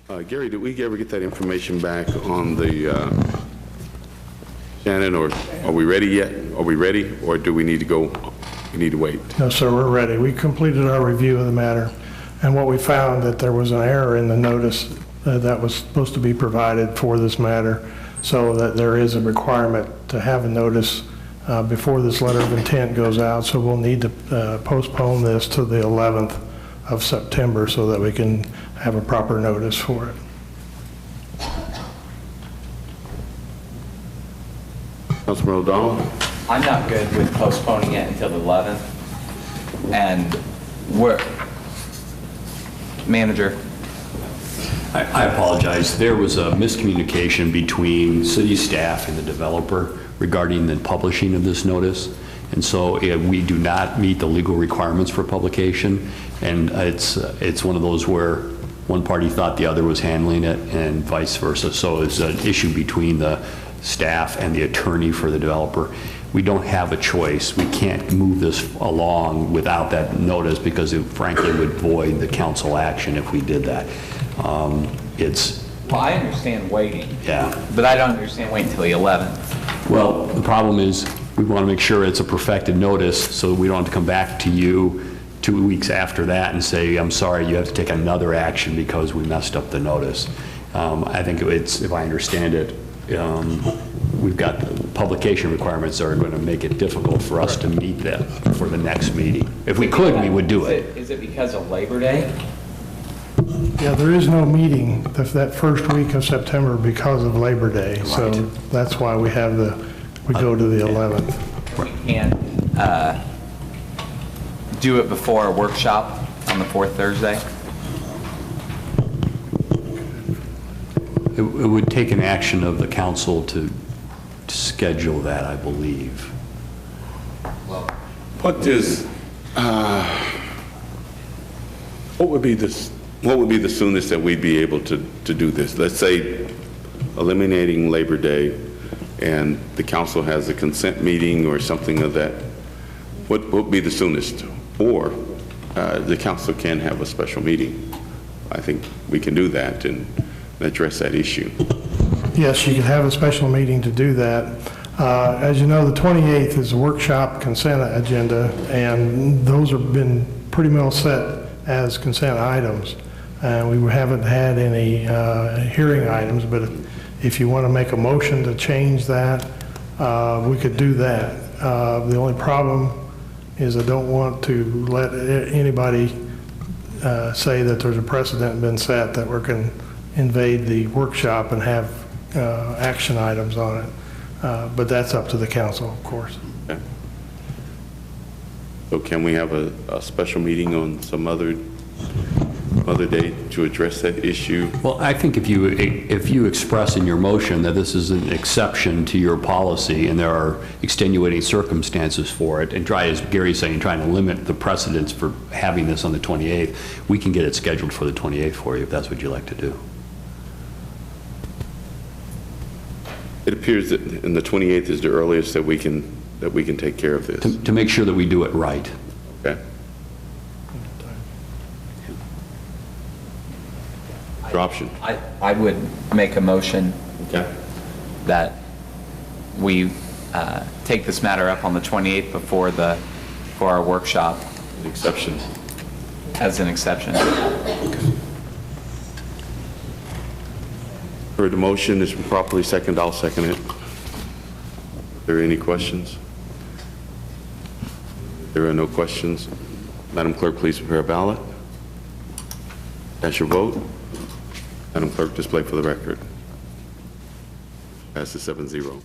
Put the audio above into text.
Gary, did we ever get that information back on the Shannon, or are we ready yet? Are we ready, or do we need to go? We need to wait. No, sir, we're ready. We completed our review of the matter, and what we found that there was an error in the notice that was supposed to be provided for this matter, so that there is a requirement to have a notice before this letter of intent goes out. So we'll need to postpone this to the 11th of September so that we can have a proper notice for it. Councilman O'Donnell? I'm not good with postponing it until the 11th. And we're, Manager. I apologize. There was a miscommunication between city staff and the developer regarding the publishing of this notice. And so we do not meet the legal requirements for publication. And it's one of those where one party thought the other was handling it and vice versa. So it's an issue between the staff and the attorney for the developer. We don't have a choice. We can't move this along without that notice because it frankly would void the council action if we did that. Well, I understand waiting. Yeah. But I don't understand waiting until the 11th. Well, the problem is we want to make sure it's a perfected notice so we don't have to come back to you 2 weeks after that and say, I'm sorry, you have to take another action because we messed up the notice. I think it's, if I understand it, we've got publication requirements that are going to make it difficult for us to meet that for the next meeting. If we could, we would do it. Is it because of Labor Day? Yeah, there is no meeting that first week of September because of Labor Day. Right. So that's why we have we go to the 11th. We can't do it before a workshop on the 4th Thursday? It would take an action of the council to schedule that, I believe. What would be the soonest that we'd be able to do this? Let's say eliminating Labor Day and the council has a consent meeting or something of that. What would be the soonest? Or the council can have a special meeting. I think we can do that and address that issue. Yes, you could have a special meeting to do that. As you know, the 28th is a workshop consent agenda, and those have been pretty well set as consent items. We haven't had any hearing items, but if you want to make a motion to change that, we could do that. The only problem is I don't want to let anybody say that there's a precedent been set that we can invade the workshop and have action items on it. But that's up to the council, of course. Okay. So can we have a special meeting on some other day to address that issue? Well, I think if you express in your motion that this is an exception to your policy and there are extenuating circumstances for it, and try, as Gary's saying, trying to limit the precedence for having this on the 28th, we can get it scheduled for the 28th for you if that's what you like to do. It appears that in the 28th is the earliest that we can take care of this. To make sure that we do it right. Okay. Your option. I would make a motion that we take this matter up on the 28th for our workshop. The exception. As an exception. Heard the motion, it's been properly seconded, I'll second it. Are there any questions? There are no questions. Madam Clerk, please prepare a ballot. Cast your vote. Madam Clerk, display for the record. Passes 7-0.